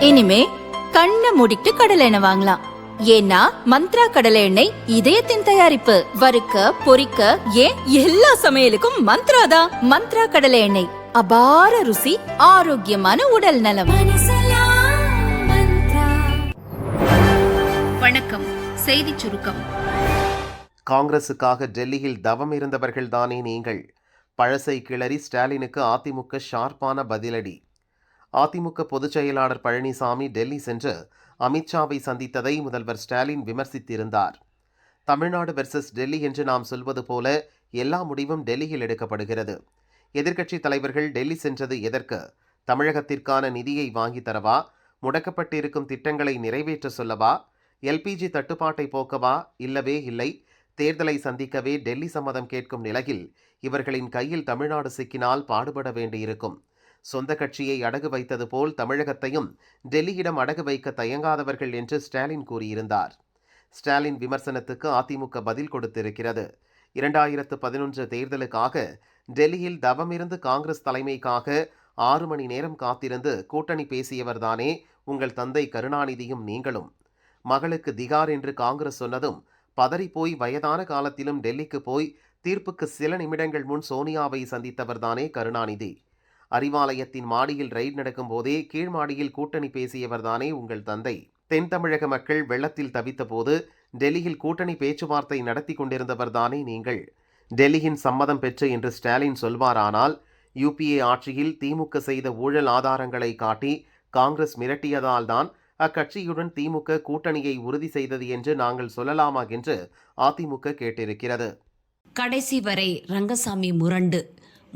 இனிமே கண்ணை மூடிட்டு கடலை எண்ணெய் வாங்கலாம். ஏன்னா மந்த்ரா கடலை எண்ணெய் இதயத்தின் தயாரிப்பு. வறுக்க பொரிக்க ஏன் எல்லா சமையலுக்கும் மந்த்ரா தான். மந்த்ரா கடலை எண்ணெய், அபார ருசி, ஆரோக்கியமான உடல் நலம். வணக்கம். செய்தி சுருக்கம். காங்கிரசுக்காக டெல்லியில் தவம் இருந்தவர்கள் தானே நீங்கள். பழசை கிளறி ஸ்டாலினுக்கு அதிமுக ஷார்ப்பான பதிலடி. அதிமுக பொதுச் செயலாளர் பழனிசாமி டெல்லி சென்று அமித்ஷாவை சந்தித்ததை முதல்வர் ஸ்டாலின் விமர்சித்திருந்தார். தமிழ்நாடு வெர்சஸ் டெல்லி என்று நாம் சொல்வது போல எல்லா முடிவும் டெல்லியில் எடுக்கப்படுகிறது. எதிர்க்கட்சி தலைவர்கள் டெல்லி சென்றது எதற்கு? தமிழகத்திற்கான நிதியை வாங்கி தரவா? முடக்கப்பட்டிருக்கும் திட்டங்களை நிறைவேற்ற சொல்லவா? எல்பிஜி தட்டுப்பாட்டை போக்கவா? இல்லவே இல்லை. தேர்தலை சந்திக்கவே டெல்லி சம்மதம் கேட்கும் நிலையில் இவர்களின் கையில் தமிழ்நாடு சிக்கினால் பாடுபட வேண்டியிருக்கும். சொந்த கட்சியை அடகு வைத்தது போல் தமிழகத்தையும் டெல்லியிடம் அடகு வைக்க தயங்காதவர்கள் என்று ஸ்டாலின் கூறியிருந்தார். ஸ்டாலின் விமர்சனத்துக்கு அதிமுக பதில் கொடுத்திருக்கிறது. 2011 தேர்தலுக்காக டெல்லியில் தவமிருந்து காங்கிரஸ் தலைமைக்காக 6 மணி நேரம் காத்திருந்து கூட்டணி பேசியவர்தானே உங்கள் தந்தை கருணாநிதியும் நீங்களும். மகளுக்கு திகார் என்று காங்கிரஸ் சொன்னதும் பதறிப்போய் வயதான காலத்திலும் டெல்லிக்கு போய் தீர்ப்புக்கு சில நிமிடங்கள் முன் சோனியாவை சந்தித்தவர்தானே கருணாநிதி. அறிவாலயத்தின் மாடியில் ரெய்ட் நடக்கும் போதே கீழ் மாடியில் கூட்டணி பேசியவர்தானே உங்கள் தந்தை. தென் தமிழக மக்கள் வெள்ளத்தில் தவித்த போது டெல்லியில் கூட்டணி பேச்சுவார்த்தை நடத்தி கொண்டிருந்தவர்தானே நீங்கள். டெல்லியின் சம்மதம் பெற்று என்று ஸ்டாலின் சொல்வாரானால் யுபிஏ ஆட்சியில் திமுக செய்த ஊழல் ஆதாரங்களை காட்டி காங்கிரஸ் மிரட்டியதால் தான் அக்கட்சியுடன் திமுக கூட்டணியை உறுதி செய்தது என்று நாங்கள் சொல்லலாமா என்று அதிமுக கேட்டிருக்கிறது. கடைசி வரை ரங்கசாமி முரண்டு.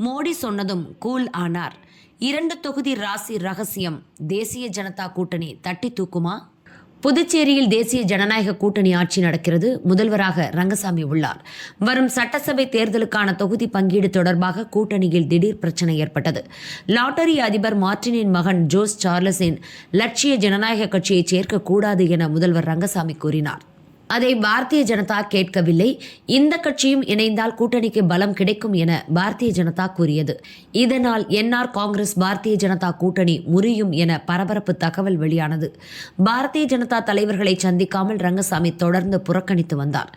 மோடி சொன்னதும் கூல் ஆனார். 2 தொகுதி ராசி ரகசியம். தேசிய ஜனதா கூட்டணி தட்டி தூக்குமா? புதுச்சேரியில் தேசிய ஜனநாயக கூட்டணி ஆட்சி நடக்கிறது. முதல்வராக ரங்கசாமி உள்ளார். வரும் சட்டசபை தேர்தலுக்கான தொகுதி பங்கீடு தொடர்பாக கூட்டணியில் திடீர் பிரச்சனை ஏற்பட்டது. லாட்டரி அதிபர் மார்டினின் மகன் ஜோஸ் சார்லஸின் லட்சிய ஜனநாயக கட்சியை சேர்க்கக்கூடாது என முதல்வர் ரங்கசாமி கூறினார். அதை பாரதிய ஜனதா கேட்கவில்லை. இந்த கட்சியும் இணைந்தால் கூட்டணிக்கு பலம் கிடைக்கும் என பாரதிய ஜனதா கூறியது. இதனால் என்ஆர் காங்கிரஸ் பாரதிய ஜனதா கூட்டணி முறியும் என பரபரப்பு தகவல் வெளியானது. பாரதிய ஜனதா தலைவர்களை சந்திக்காமல் ரங்கசாமி தொடர்ந்து புறக்கணித்து வந்தார்.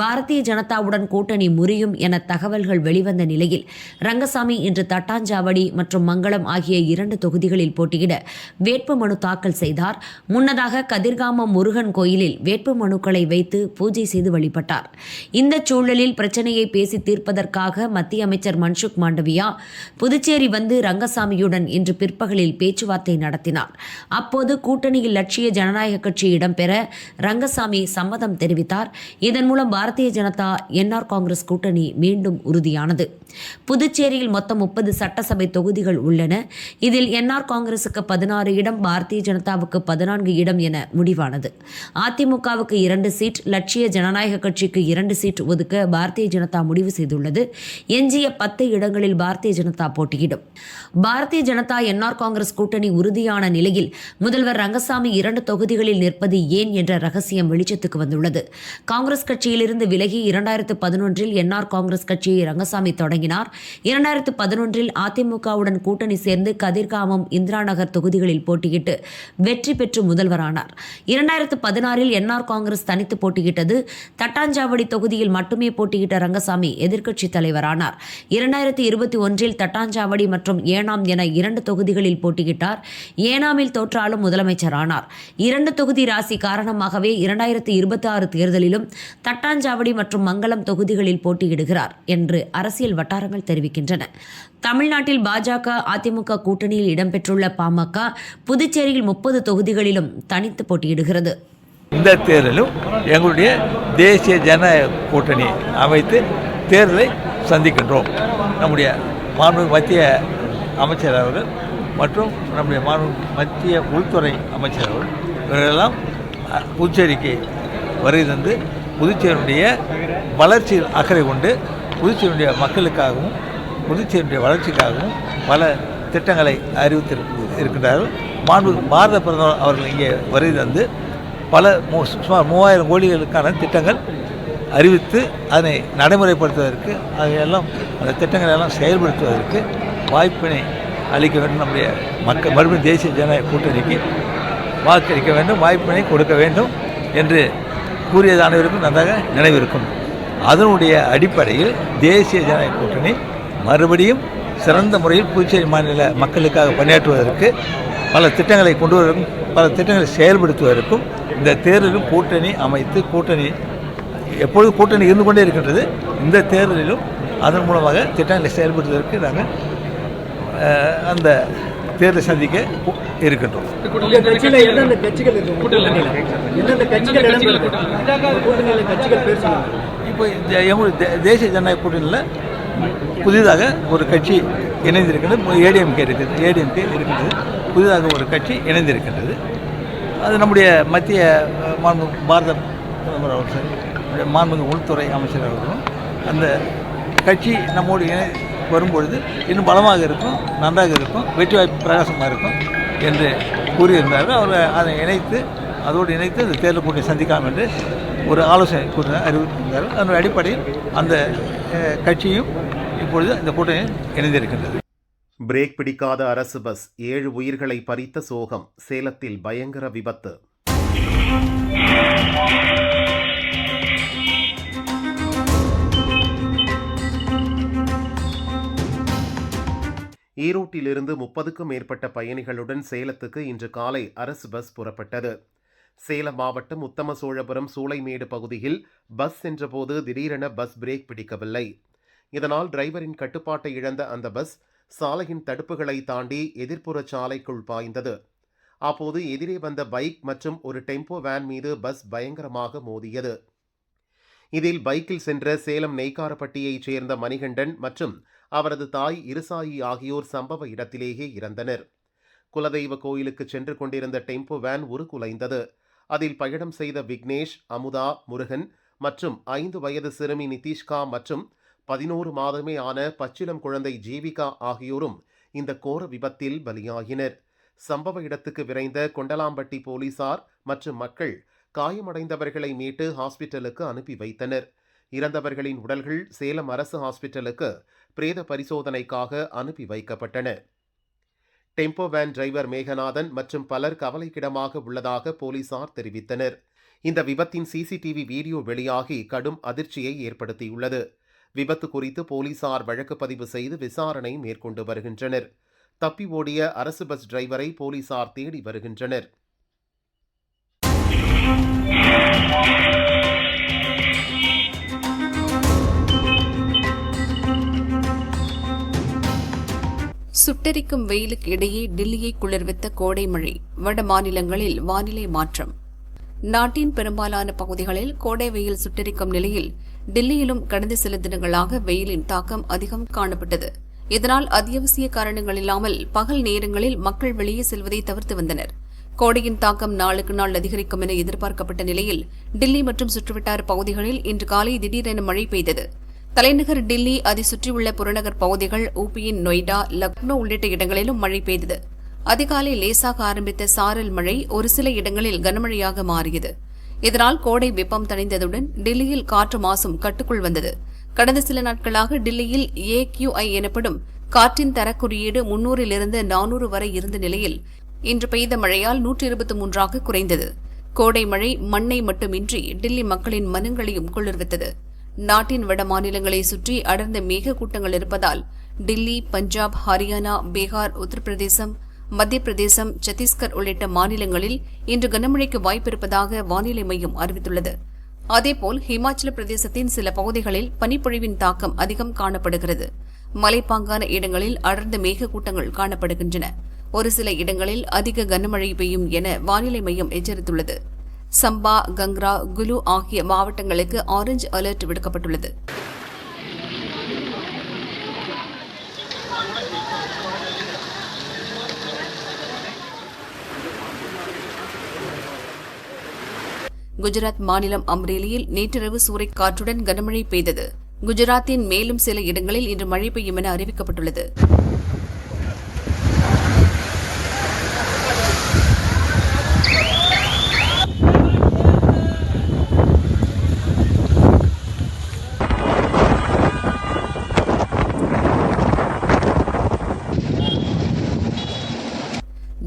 பாரதிய ஜனதாவுடன் கூட்டணி முறியும் என தகவல்கள் வெளிவந்த நிலையில் ரங்கசாமி இன்று தட்டாஞ்சாவடி மற்றும் மங்களம் ஆகிய 2 தொகுதிகளில் போட்டியிட வேட்புமனு தாக்கல் செய்தார். முன்னதாக கதிர்காமம் முருகன் கோயிலில் வேட்புமனுக்களை வைத்து பூஜை செய்து வழிபட்டார். இந்த சூழலில் பிரச்சனையை பேசி தீர்ப்பதற்காக மத்திய அமைச்சர் மன்சுக் மாண்டவியா புதுச்சேரி வந்து ரங்கசாமியுடன் இன்று பிற்பகலில் பேச்சுவார்த்தை நடத்தினார். அப்போது கூட்டணியில் லட்சிய ஜனநாயக கட்சி இடம்பெற ரங்கசாமி சம்மதம் தெரிவித்தார். இதன் மூலம் பாரதிய ஜனதா என்ஆர் காங்கிரஸ் கூட்டணி மீண்டும் உறுதியானது. புதுச்சேரியில் மொத்தம் 30 சட்டசபை தொகுதிகள் உள்ளன. இதில் என்ஆர் காங்கிரசுக்கு 16 இடம், பாரதிய ஜனதாவுக்கு 14 இடம் என முடிவானது. அதிமுகவுக்கு 2 சீட், லட்சிய ஜனநாயக கட்சிக்கு 2 சீட் ஒதுக்க பாரதிய ஜனதா முடிவு செய்துள்ளது. எஞ்சிய 10 இடங்களில் பாரதிய ஜனதா போட்டியிடும். பாரதிய ஜனதா என்ஆர் காங்கிரஸ் கூட்டணி உறுதியான நிலையில் முதல்வர் ரங்கசாமி 2 தொகுதிகளில் நிற்பது ஏன் என்ற ரகசியம் வெளிச்சத்துக்கு வந்துள்ளது. காங்கிரஸ் கட்சியிலிருந்து விலகி 2011 என்ஆர் காங்கிரஸ் கட்சியை ரங்கசாமி தொடங்கினார். 2011 அதிமுகவுடன் கூட்டணி சேர்ந்து கதிர்காமம், இந்திரா நகர் தொகுதிகளில் போட்டியிட்டு வெற்றி பெற்று முதல்வரானார். 2016 என்ஆர் காங்கிரஸ் தனித்து போட்டியிட்டது. தட்டாஞ்சாவடி தொகுதியில் மட்டுமே போட்டியிட்ட ரங்கசாமி எதிர்க்கட்சி தலைவரானார். 2021 தட்டாஞ்சாவடி மற்றும் ஏனாம் என 2 தொகுதிகளில் போட்டியிட்டார். ஏனாமில் தோற்றாலும் முதலமைச்சர் ஆனார். 2 தொகுதி ராசி காரணமாகவே 2026 தேர்தலிலும் தட்டாஞ்சாவடி மற்றும் மங்களம் தொகுதிகளில் போட்டியிடுகிறார் என்று அரசியல் வட்டாரங்கள் தெரிவிக்கின்றன. தமிழ்நாட்டில் பாஜக அதிமுக கூட்டணியில் இடம்பெற்றுள்ள பாமக புதுச்சேரியில் 30 தொகுதிகளிலும் தனித்து போட்டியிடுகிறது. இந்த தேர்தலும் எங்களுடைய தேசிய ஜனநாயக கூட்டணி அமைத்து தேர்தலை சந்திக்கின்றோம். நம்முடைய மாண்புமிகு மத்திய அமைச்சர் அவர்கள் மற்றும் நம்முடைய மாண்புமிகு மத்திய உள்துறை அமைச்சர் அவர்கள் இவர்களெல்லாம் புதுச்சேரிக்கு வருகை தந்து புதுச்சேரியுடைய வளர்ச்சியில் அக்கறை கொண்டு புதுச்சேரியுடைய மக்களுக்காகவும் புதுச்சேரியுடைய வளர்ச்சிக்காகவும் பல திட்டங்களை அறிவித்திருக்கின்றார்கள். மாண்புமிகு பாரத பிரதமர் அவர்கள் இங்கே வருகை தந்து பல சுமார் 3000 கோடிகளுக்கான திட்டங்கள் அறிவித்து அதனை நடைமுறைப்படுத்துவதற்கு அதையெல்லாம் அந்த திட்டங்களை எல்லாம் செயல்படுத்துவதற்கு வாய்ப்பினை அளிக்க வேண்டும். நம்முடைய மறுபடியும் தேசிய ஜனநாயக கூட்டணிக்கு வாக்களிக்க வேண்டும், வாய்ப்பினை கொடுக்க வேண்டும் என்று கூறியது அனைவருக்கும் நன்றாக நினைவிருக்கும். அதனுடைய அடிப்படையில் தேசிய ஜனநாயக கூட்டணி மறுபடியும் சிறந்த முறையில் புதுச்சேரி மாநில மக்களுக்காக பணியாற்றுவதற்கு பல திட்டங்களை கொண்டு வருவதற்கும் பல திட்டங்களை செயல்படுத்துவதற்கும் இந்த தேர்தலிலும் கூட்டணி அமைத்து எப்பொழுது கூட்டணி இருந்து கொண்டே இருக்கின்றது. இந்த தேர்தலிலும் அதன் மூலமாக திட்டங்களை செயல்படுத்துவதற்கு நாங்கள் அந்த தேர்தலை சந்திக்க இருக்கின்றோம். இப்போ எங்களுடைய தேசிய ஜனநாயக கூட்டணியில் புதிதாக ஒரு கட்சி இணைந்திருக்கின்றது. ஏடிஎம்கே இருக்கின்றது. புதிதாக ஒரு கட்சி இணைந்திருக்கின்றது. அது நம்முடைய மத்திய பாரத பிரதமர் அவர்கள், மாண்புமிகு உள்துறை அமைச்சர் அவர்களும் அந்த கட்சி நம்மோடு வரும்பொழுது இன்னும் பலமாக இருக்கும், நன்றாக இருக்கும், வெற்றி வாய்ப்பு பிரகாசமாக இருக்கும் என்று கூறியிருந்தார்கள். அவர் அதை அதோடு இணைத்து அந்த தேர்தல் கூட்டணி சந்திக்கலாம் என்று ஒரு ஆலோசனை அறிவித்திருந்தார்கள். அதனுடைய அடிப்படையில் அந்த கட்சியும் இப்பொழுது இந்த கூட்டணியில் இணைந்திருக்கின்றது. பிரேக் பிடிக்காத அரசு பஸ் 7 உயிர்களை பறித்த சோகம். சேலத்தில் பயங்கர விபத்து. ஈரோட்டிலிருந்து 30க்கும் மேற்பட்ட பயணிகளுடன் சேலத்துக்கு இன்று காலை அரசு பஸ் புறப்பட்டது. சேலம் மாவட்டம் உத்தமசோழபுரம் சூளைமேடு பகுதியில் பஸ் சென்றபோது திடீரென பஸ் பிரேக் பிடிக்கவில்லை. இதனால் டிரைவரின் கட்டுப்பாட்டை இழந்த அந்த பஸ் சாலையின் தடுப்புகளை தாண்டி எதிர்ப்புற சாலைக்குள் பாய்ந்தது. அப்போது எதிரே வந்த பைக் மற்றும் ஒரு டெம்போ வேன் மீது பஸ் பயங்கரமாக மோதியது. இதில் பைக்கில் சென்ற சேலம் நெய்க்காரப்பட்டியைச் சேர்ந்த மணிகண்டன் மற்றும் அவரது தாய் இருசாயி ஆகியோர் சம்பவ இடத்திலேயே இறந்தனர். குலதெய்வ கோயிலுக்கு சென்று கொண்டிருந்த டெம்போ வேன் உருக்குலைந்தது. அதில் பயணம் செய்த விக்னேஷ், அமுதா, முருகன் மற்றும் 5 வயது சிறுமி நிதிஷ்கா மற்றும் 11 மாதமே ஆன பச்சிளம் குழந்தை ஜீவிகா ஆகியோரும் இந்த கோர விபத்தில் பலியாகினர். சம்பவ இடத்துக்கு விரைந்த கொண்டலாம்பட்டி போலீசார் மற்றும் மக்கள் காயமடைந்தவர்களை மீட்டு ஹாஸ்பிட்டலுக்கு அனுப்பி வைத்தனர். இறந்தவர்களின் உடல்கள் சேலம் அரசு ஹாஸ்பிட்டலுக்கு பிரேத பரிசோதனைக்காக அனுப்பி வைக்கப்பட்டன. டெம்போ வேன் டிரைவர் மேகநாதன் மற்றும் பலர் கவலைக்கிடமாக உள்ளதாக போலீசார் தெரிவித்தனர். இந்த விபத்தின் சிசிடிவி வீடியோ வெளியாகி கடும் அதிர்ச்சியை ஏற்படுத்தியுள்ளது. விபத்து குறித்து போலீசார் வழக்கு பதிவு செய்து விசாரணை மேற்கொண்டு வருகின்றனர். தப்பி ஓடிய அரசு பஸ் டிரைவரை போலீசார் தேடி வருகின்றனர். சுட்டெரிக்கும் வெயிலுக்கு இடையே டில்லியை குளிர்வித்த கோடை மழை. வட மாநிலங்களில் வானிலை மாற்றம். நாட்டின் பெரும்பாலான பகுதிகளில் கோடை வெயில் சுட்டெரிக்கும் நிலையில் டில்லியிலும் கடந்த சில தினங்களாக வெயிலின் தாக்கம் அதிகம் காணப்பட்டது. இதனால் அத்தியாவசிய காரணங்கள் இல்லாமல் பகல் நேரங்களில் மக்கள் வெளியே செல்வதை தவிர்த்து வந்தனர். கோடையின் தாக்கம் நாளுக்கு நாள் அதிகரிக்கும் என எதிர்பார்க்கப்பட்ட நிலையில் டில்லி மற்றும் சுற்றுவட்டார பகுதிகளில் இன்று காலை திடீரென மழை பெய்தது. தலைநகர் டில்லி, அதை சுற்றியுள்ள புறநகர் பகுதிகள், ஊபியின் நொய்டா, லக்னோ உள்ளிட்ட இடங்களிலும் மழை பெய்தது. அதிகாலை லேசாக ஆரம்பித்த சாரல் மழை ஒரு சில இடங்களில் கனமழையாக மாறியது. இதனால் கோடை வெப்பம் தணிந்ததுடன் டில்லியில் காற்று மாசும் கட்டுக்குள் வந்தது. கடந்த சில நாட்களாக டில்லியில் AQI எனப்படும் காற்றின் தரக் குறியீடு 300 400 வரை இருந்த நிலையில் இன்று பெய்த மழையால் 123ஆக குறைந்தது. கோடை மழை மண்ணை மட்டுமின்றி டில்லி மக்களின் மனங்களையும் குளிர்வித்தது. நாட்டின் வட மாநிலங்களை சுற்றி அடர்ந்த மேகக்கூட்டங்கள் இருப்பதால் டில்லி, பஞ்சாப், ஹரியானா, பீகார், உத்தரப்பிரதேசம், மத்திய பிரதேசம், சத்தீஸ்கர் உள்ளிட்ட மாநிலங்களில் இன்று கனமழைக்கு வாய்ப்பிருப்பதாக வானிலை மையம் அறிவித்துள்ளது. அதேபோல் ஹிமாச்சல பிரதேசத்தின் சில பகுதிகளில் பனிப்பொழிவின் தாக்கம் அதிகம் காணப்படுகிறது. மலைப்பாங்கான இடங்களில் அடர்ந்த மேகக்கூட்டங்கள் காணப்படுகின்றன. ஒரு சில இடங்களில் அதிக கனமழை பெய்யும் என வானிலை மையம் எச்சரித்துள்ளது. சம்பா, கங்ரா, குலு ஆகிய மாவட்டங்களுக்கு ஆரஞ்சு அலர்ட் விடுக்கப்பட்டுள்ளது. குஜராத் மாநிலம் அம்ரேலியில் நேற்றிரவு சூறைக்காற்றுடன் கனமழை பெய்தது. குஜராத்தின் மேலும் சில இடங்களில் இன்று மழை பெய்யும் என அறிவிக்கப்பட்டுள்ளது.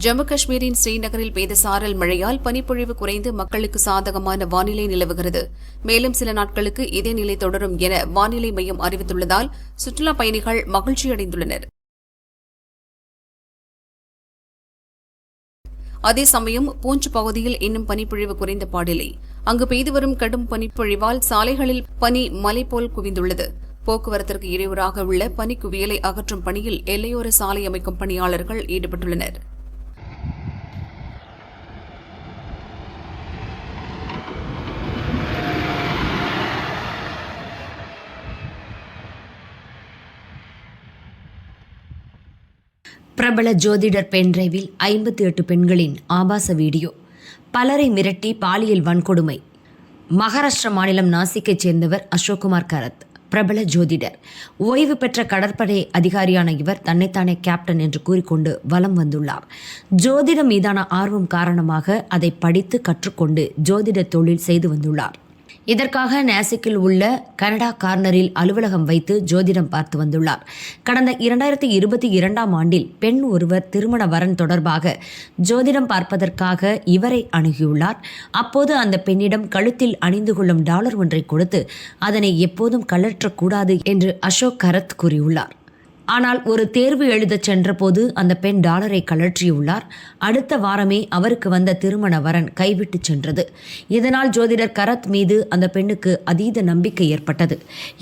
ஜம்மு காஷ்மீரின் ஸ்ரீநகரில் பெய்த சாரல் மழையால் பனிப்பொழிவு குறைந்து மக்களுக்கு சாதகமான வானிலை நிலவுகிறது. மேலும் சில நாட்களுக்கு இதே நிலை தொடரும் என வானிலை மையம் அறிவித்துள்ளதால் சுற்றுலாப் பயணிகள் மகிழ்ச்சியடைந்துள்ளனர். அதே சமயம் பூஞ்ச் பகுதியில் இன்னும் பனிப்பொழிவு குறைந்த பாடில்லை. அங்கு பெய்து வரும் கடும் பனிப்பொழிவால் சாலைகளில் பனி மலை போல் குவிந்துள்ளது. போக்குவரத்திற்கு இடையூறாக உள்ள பனிக்குவியலை அகற்றும் பணியில் எல்லையோர சாலை அமைக்கும் பணியாளர்கள் ஈடுபட்டுள்ளனர். பிரபல ஜோதிடர் பென்டிரைவில் 58 பெண்களின் ஆபாச வீடியோ. பலரை மிரட்டி பாலியல் வன்கொடுமை. மகாராஷ்டிரா மாநிலம் நாசிக்கைச் சேர்ந்தவர் அசோக்குமார் கரத். பிரபல ஜோதிடர். ஓய்வு பெற்ற கடற்படை அதிகாரியான இவர் தன்னைத்தானே கேப்டன் என்று கூறிக்கொண்டு வலம் வந்துள்ளார். ஜோதிடம் மீதான ஆர்வம் காரணமாக அதை படித்து கற்றுக்கொண்டு ஜோதிட தொழில் செய்து வந்துள்ளார். இதற்காக நாசிக்கில் உள்ள கனடா கார்னரில் அலுவலகம் வைத்து ஜோதிடம் பார்த்து வந்துள்ளார். கடந்த 2022ஆம் ஆண்டில் பெண் ஒருவர் திருமண வரன் தொடர்பாக ஜோதிடம் பார்ப்பதற்காக இவரை அணுகியுள்ளார். அப்போது அந்த பெண்ணிடம் கழுத்தில் அணிந்து கொள்ளும் டாலர் ஒன்றை கொடுத்து அதனை எப்போதும் கழற்றக்கூடாது என்று அசோக் கரத் கூறியுள்ளார். ஆனால் ஒரு தேர்வு எழுதச் சென்றபோது அந்த பெண் டாலரை கழற்றியுள்ளார். அடுத்த வாரமே அவருக்கு வந்த திருமண வரன் கைவிட்டு சென்றது. இதனால் ஜோதிடர் கரத் மீது அந்த பெண்ணுக்கு அதீத நம்பிக்கை ஏற்பட்டது.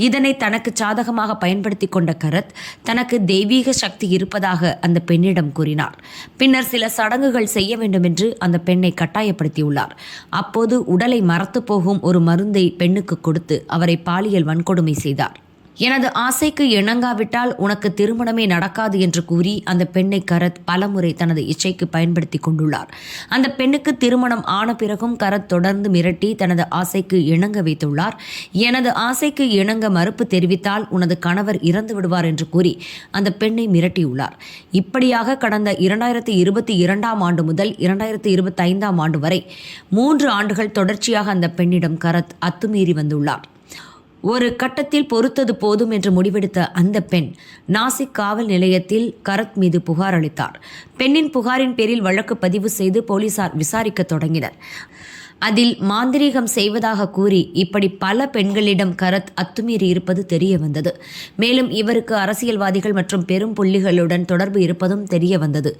இதனை தனக்கு சாதகமாக பயன்படுத்தி கொண்ட கரத் தனக்கு தெய்வீக சக்தி இருப்பதாக அந்த பெண்ணிடம் கூறினார். பின்னர் சில சடங்குகள் செய்ய வேண்டும் என்று அந்த பெண்ணை கட்டாயப்படுத்தியுள்ளார். அப்போது உடலை மரத்து போகும் ஒரு மருந்தை பெண்ணுக்கு கொடுத்து அவரை பாலியல் வன்கொடுமை செய்தார். எனது ஆசைக்கு இணங்காவிட்டால் உனக்கு திருமணமே நடக்காது என்று கூறி அந்த பெண்ணை கரத் பலமுறை தனது இச்சைக்கு பயன்படுத்தி கொண்டுள்ளார். அந்த பெண்ணுக்கு திருமணம் ஆன பிறகும் கரத் தொடர்ந்து மிரட்டி தனது ஆசைக்கு இணங்க வைத்துள்ளார். எனது ஆசைக்கு இணங்க மறுப்பு தெரிவித்தால் உனது கணவர் இறந்து விடுவார் என்று கூறி அந்த பெண்ணை மிரட்டியுள்ளார். இப்படியாக கடந்த 2022ஆம் ஆண்டு முதல் 2025ஆம் ஆண்டு வரை 3 ஆண்டுகள் தொடர்ச்சியாக அந்த பெண்ணிடம் கரத் அத்துமீறி வந்துள்ளார். ஒரு கட்டத்தில் பொறுத்தது போதும் என்று முடிவெடுத்த அந்த பெண் நாசிக் காவல் நிலையத்தில் கரத் மீது புகார் அளித்தார். பெண்ணின் புகாரின் பேரில் வழக்கு பதிவு செய்து போலீசார் விசாரிக்க தொடங்கினர். அதில் மாந்திரீகம் செய்வதாக கூறி இப்படி பல பெண்களிடம் கரத் அத்துமீறி இருப்பது தெரிய வந்தது. மேலும் இவருக்கு அரசியல்வாதிகள் மற்றும் பெரும் புள்ளிகளுடன் தொடர்பு இருப்பதும் தெரிய வந்தது.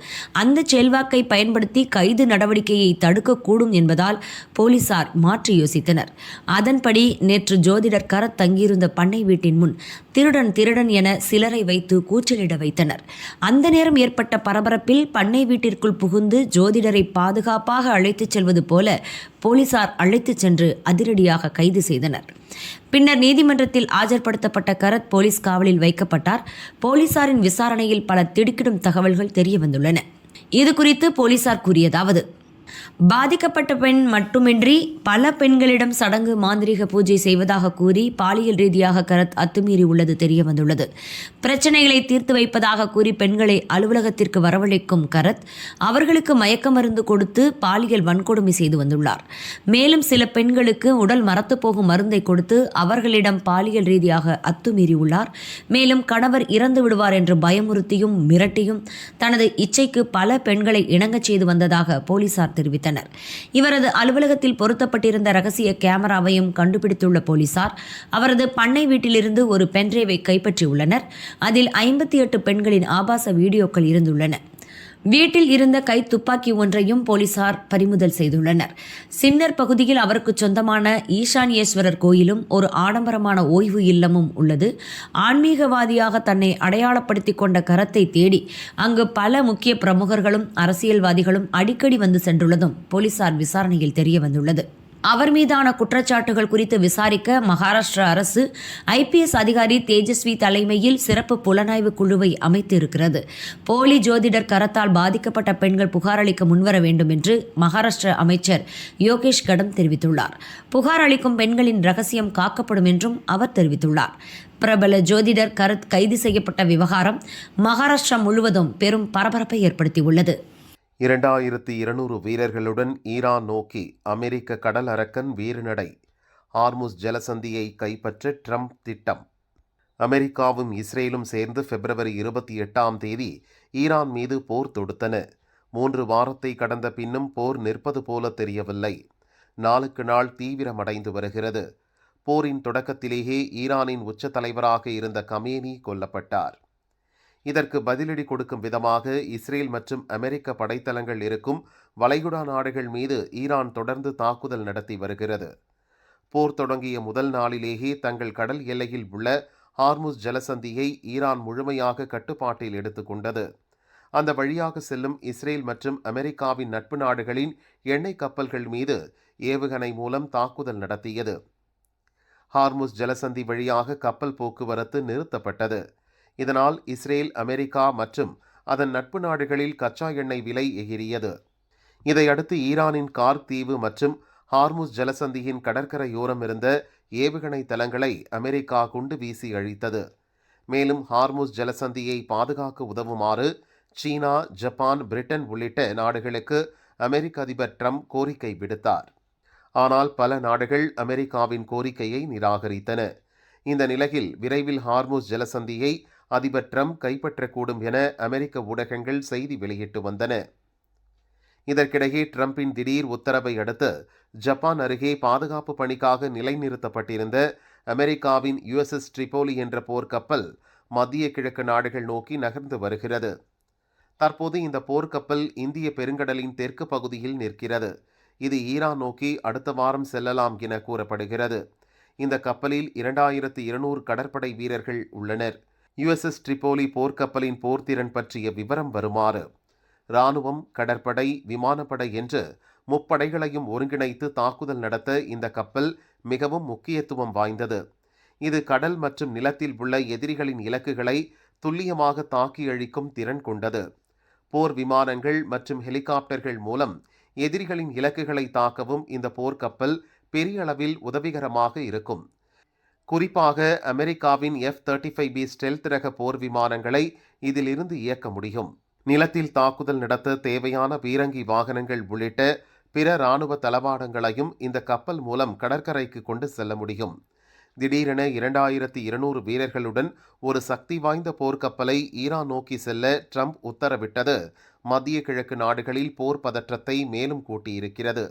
அந்த செல்வாக்கை பயன்படுத்தி கைது நடவடிக்கையை தடுக்கக்கூடும் என்பதால் போலீசார் மாற்றி யோசித்தனர். அதன்படி நேற்று ஜோதிடர் கரத் தங்கியிருந்த பண்ணை வீட்டின் முன் திருடன் திருடன் என சிலரை வைத்து கூச்சலிட வைத்தனர். அந்த நேரம் ஏற்பட்ட பரபரப்பில் பண்ணை வீட்டிற்குள் புகுந்து ஜோதிடரை பாதுகாப்பாக அழைத்துச் செல்வது போல போலீசார் அழைத்துச் சென்று அதிரடியாக கைது செய்தனர். பின்னர் நீதிமன்றத்தில் ஆஜர்படுத்தப்பட்ட கரத் போலீஸ் காவலில் வைக்கப்பட்டார். போலீசாரின் விசாரணையில் பல திடுக்கிடும் தகவல்கள் தெரிய வந்துள்ளன. இது குறித்து போலீசார் கூறியதாவது: பாதிக்கப்பட்ட பெண் மட்டுமின்றி பல பெண்களிடம் சடங்கு மாந்திரீக பூஜை செய்வதாக கூறி பாலியல் ரீதியாக கரத் அத்துமீறி உள்ளது தெரிய வந்துள்ளது. பிரச்சனைகளை தீர்த்து வைப்பதாக கூறி பெண்களை அலுவலகத்திற்கு வரவழைக்கும் கரத் அவர்களுக்கு மயக்க மருந்து கொடுத்து பாலியல் வன்கொடுமை செய்து வந்துள்ளார். மேலும் சில பெண்களுக்கு உடல் மரத்து போகும் மருந்தை கொடுத்து அவர்களிடம் பாலியல் ரீதியாக அத்துமீறியுள்ளார். மேலும் கணவர் இறந்து விடுவார் என்று பயமுறுத்தியும் மிரட்டியும் தனது இச்சைக்கு பல பெண்களை இணங்கச் செய்து வந்ததாக போலீசார் தெரிவித்தனர். இவரது அலுவலகத்தில் பொருத்தப்பட்டிருந்த ரகசிய கேமராவையும் கண்டுபிடித்துள்ள போலீசார் அவரது பண்ணை வீட்டிலிருந்து ஒரு பென்டிரைவை கைப்பற்றியுள்ளனர். அதில் 58 பெண்களின் ஆபாச வீடியோக்கள் இருந்துள்ளன. வீட்டில் இருந்த கை துப்பாக்கி ஒன்றையும் போலீசார் பறிமுதல் செய்துள்ளனர். சின்னர் பகுதியில் அவருக்கு சொந்தமான ஈசானியேஸ்வரர் கோயிலும் ஒரு ஆடம்பரமான ஓய்வு இல்லமும் உள்ளது. ஆன்மீகவாதியாக தன்னை அடையாளப்படுத்திக் கொண்ட கரத்தை தேடி அங்கு பல முக்கிய பிரமுகர்களும் அரசியல்வாதிகளும் அடிக்கடி வந்து சென்றுள்ளதும் போலீசார் விசாரணையில் தெரிய வந்துள்ளது. அவர் மீதான குற்றச்சாட்டுகள் குறித்து விசாரிக்க மகாராஷ்டிரா அரசு IPS அதிகாரி தேஜஸ்வி தலைமையில் சிறப்பு புலனாய்வு குழுவை அமைத்து இருக்கிறது. போலி ஜோதிடர் கரத்தால் பாதிக்கப்பட்ட பெண்கள் புகார் அளிக்க முன்வர வேண்டும் என்று மகாராஷ்டிரா அமைச்சர் யோகேஷ் கடம் தெரிவித்துள்ளார். புகார் அளிக்கும் பெண்களின் ரகசியம் காக்கப்படும் என்றும் அவர் தெரிவித்துள்ளார். பிரபல ஜோதிடர் கரத் கைது செய்யப்பட்ட விவகாரம் மகாராஷ்டிரா முழுவதும் பெரும் பரபரப்பை ஏற்படுத்தியுள்ளது. 2200 வீரர்களுடன் ஈரான் நோக்கி அமெரிக்க கடல் அரக்கன் வீறுநடை. ஹார்முஸ் ஜலசந்தியை கைப்பற்ற ட்ரம்ப் திட்டம். அமெரிக்காவும் இஸ்ரேலும் சேர்ந்து பிப்ரவரி 28ஆம் தேதி ஈரான் மீது போர் தொடுத்தன. 3 வாரத்தை கடந்த பின்னும் போர் நிற்பது போல தெரியவில்லை. நாளுக்கு நாள் தீவிரமடைந்து வருகிறது. போரின் தொடக்கத்திலேயே ஈரானின் உச்ச தலைவராக இருந்த கமேனி கொல்லப்பட்டார். இதற்கு பதிலடி கொடுக்கும் விதமாக இஸ்ரேல் மற்றும் அமெரிக்க படைத்தளங்கள் இருக்கும் வளைகுடா நாடுகள் மீது ஈரான் தொடர்ந்து தாக்குதல் நடத்தி வருகிறது. போர் தொடங்கிய முதல் நாளிலேயே தங்கள் கடல் எல்லையில் உள்ள ஹார்முஸ் ஜலசந்தியை ஈரான் முழுமையாக கட்டுப்பாட்டில் எடுத்துக்கொண்டது. அந்த வழியாக செல்லும் இஸ்ரேல் மற்றும் அமெரிக்காவின் நட்பு நாடுகளின் எண்ணெய் கப்பல்கள் மீது ஏவுகணை மூலம் தாக்குதல் நடத்தியது. ஹார்முஸ் ஜலசந்தி வழியாக கப்பல் போக்குவரத்து நிறுத்தப்பட்டது. இதனால் இஸ்ரேல், அமெரிக்கா மற்றும் அதன் நட்பு நாடுகளில் கச்சா எண்ணெய் விலை எகிரியது. இதையடுத்து ஈரானின் கார்க் தீவு மற்றும் ஹார்முஸ் ஜலசந்தியின் கடற்கரையோரம் இருந்த ஏவுகணை தளங்களை அமெரிக்கா குண்டு வீசி அழித்தது. மேலும் ஹார்முஸ் ஜலசந்தியை பாதுகாக்க உதவுமாறு சீனா, ஜப்பான், பிரிட்டன் உள்ளிட்ட நாடுகளுக்கு அமெரிக்க அதிபர் ட்ரம்ப் கோரிக்கை விடுத்தார். ஆனால் பல நாடுகள் அமெரிக்காவின் கோரிக்கையை நிராகரித்தன. இந்த நிலையில் விரைவில் ஹார்முஸ் ஜலசந்தியை அதிபர் ட்ரம்ப் கைப்பற்றக்கூடும் என அமெரிக்க ஊடகங்கள் செய்தி வெளியிட்டு வந்தன. இதற்கிடையே ட்ரம்பின் திடீர் உத்தரவை அடுத்து ஜப்பான் அருகே பாதுகாப்பு பணிக்காக நிலைநிறுத்தப்பட்டிருந்த அமெரிக்காவின் USS ட்ரிபோலி என்ற போர்க்கப்பல் மத்திய கிழக்கு நாடுகள் நோக்கி நகர்ந்து வருகிறது. தற்போது இந்த போர்க்கப்பல் இந்திய பெருங்கடலின் தெற்கு பகுதியில் நிற்கிறது. இது ஈரான் நோக்கி அடுத்த வாரம் செல்லலாம் என கூறப்படுகிறது. இந்த கப்பலில் 2200 கடற்படை வீரர்கள் உள்ளனர். USS ட்ரிபோலி போர்க்கப்பலின் போர்த்திறன் பற்றிய விவரம் வருமாறு: இராணுவம், கடற்படை, விமானப்படை என்று முப்படைகளையும் ஒருங்கிணைத்து தாக்குதல் நடத்த இந்த கப்பல் மிகவும் முக்கியத்துவம் வாய்ந்தது. இது கடல் மற்றும் நிலத்தில் உள்ள எதிரிகளின் இலக்குகளை துல்லியமாக தாக்கி அழிக்கும் திறன் கொண்டது. போர் விமானங்கள் மற்றும் ஹெலிகாப்டர்கள் மூலம் எதிரிகளின் இலக்குகளை தாக்கவும் இந்த போர்க்கப்பல் பெரிய அளவில் உதவிகரமாக இருக்கும். குறிப்பாக அமெரிக்காவின் F-35B ஸ்டெல்த் ரக போர் விமானங்களை இதிலிருந்து இயக்க முடியும். நிலத்தில் தாக்குதல் நடத்த தேவையான பீரங்கி வாகனங்கள் உள்ளிட்ட பிற இராணுவ தளவாடங்களையும் இந்த கப்பல் மூலம் கடற்கரைக்கு கொண்டு செல்ல முடியும். திடீரென 2200 வீரர்களுடன் ஒரு சக்தி வாய்ந்த போர்க்கப்பலை ஈரான் நோக்கி செல்ல ட்ரம்ப் உத்தரவிட்டது மத்திய கிழக்கு நாடுகளில் போர் பதற்றத்தை மேலும் கூட்டியிருக்கிறது.